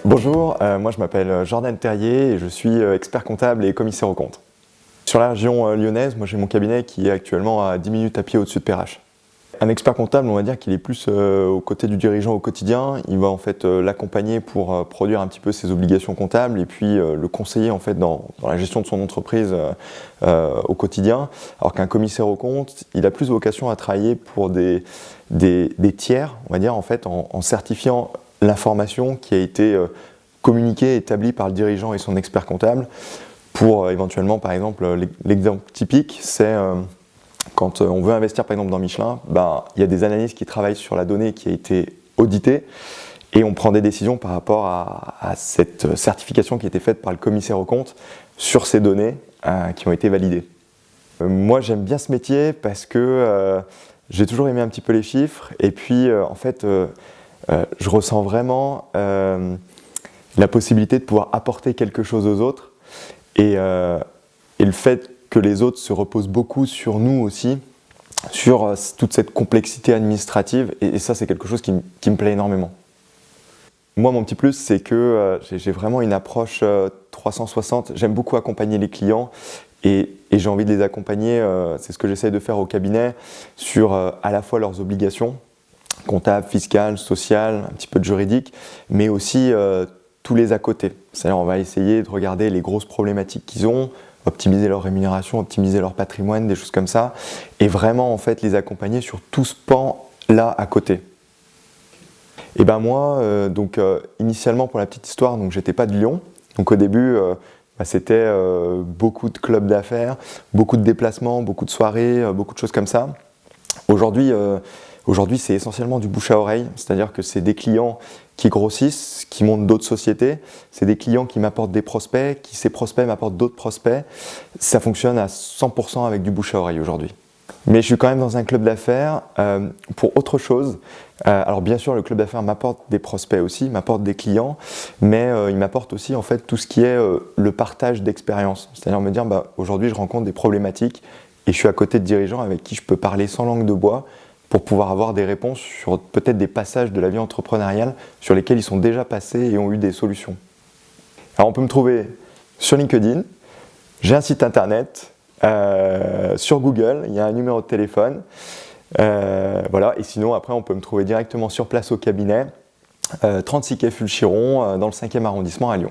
Bonjour, moi je m'appelle Jordan Terrier et je suis expert comptable et commissaire aux comptes. Sur la région lyonnaise, moi j'ai mon cabinet qui est actuellement à 10 minutes à pied au-dessus de Perrache. Un expert comptable, on va dire qu'il est plus aux côtés du dirigeant au quotidien. Il va en fait l'accompagner pour produire un petit peu ses obligations comptables et puis le conseiller en fait dans la gestion de son entreprise au quotidien. Alors qu'un commissaire aux comptes, il a plus vocation à travailler pour des tiers, on va dire en fait en certifiant l'information qui a été communiquée, établie par le dirigeant et son expert comptable pour éventuellement, par exemple, l'exemple typique, c'est quand on veut investir par exemple dans Michelin, il y a des analystes qui travaillent sur la donnée qui a été auditée et on prend des décisions par rapport à cette certification qui a été faite par le commissaire aux comptes sur ces données qui ont été validées. Moi j'aime bien ce métier parce que j'ai toujours aimé un petit peu les chiffres et puis en fait je ressens vraiment la possibilité de pouvoir apporter quelque chose aux autres et le fait que les autres se reposent beaucoup sur nous aussi, sur toute cette complexité administrative et ça c'est quelque chose qui me plaît énormément. Moi mon petit plus c'est que j'ai vraiment une approche 360, j'aime beaucoup accompagner les clients et j'ai envie de les accompagner, c'est ce que j'essaie de faire au cabinet, sur à la fois leurs obligations, comptable, fiscal, social, un petit peu de juridique, mais aussi tous les à côté. C'est-à-dire on va essayer de regarder les grosses problématiques qu'ils ont, optimiser leur rémunération, optimiser leur patrimoine, des choses comme ça, et vraiment en fait les accompagner sur tout ce pan-là à côté. Et ben moi, initialement pour la petite histoire, donc j'étais pas de Lyon, donc au début c'était beaucoup de clubs d'affaires, beaucoup de déplacements, beaucoup de soirées, beaucoup de choses comme ça. Aujourd'hui, c'est essentiellement du bouche à oreille, c'est-à-dire que c'est des clients qui grossissent, qui montent d'autres sociétés, c'est des clients qui m'apportent des prospects, qui ces prospects m'apportent d'autres prospects. Ça fonctionne à 100% avec du bouche à oreille aujourd'hui. Mais je suis quand même dans un club d'affaires pour autre chose. Alors bien sûr, le club d'affaires m'apporte des prospects aussi, m'apporte des clients, mais il m'apporte aussi en fait tout ce qui est le partage d'expérience. C'est-à-dire me dire, aujourd'hui je rencontre des problématiques et je suis à côté de dirigeants avec qui je peux parler sans langue de bois, pour pouvoir avoir des réponses sur peut-être des passages de la vie entrepreneuriale sur lesquels ils sont déjà passés et ont eu des solutions. Alors on peut me trouver sur LinkedIn, j'ai un site internet, sur Google, il y a un numéro de téléphone, voilà, et sinon après on peut me trouver directement sur place au cabinet, 36 quai Fulchiron, dans le 5e arrondissement à Lyon.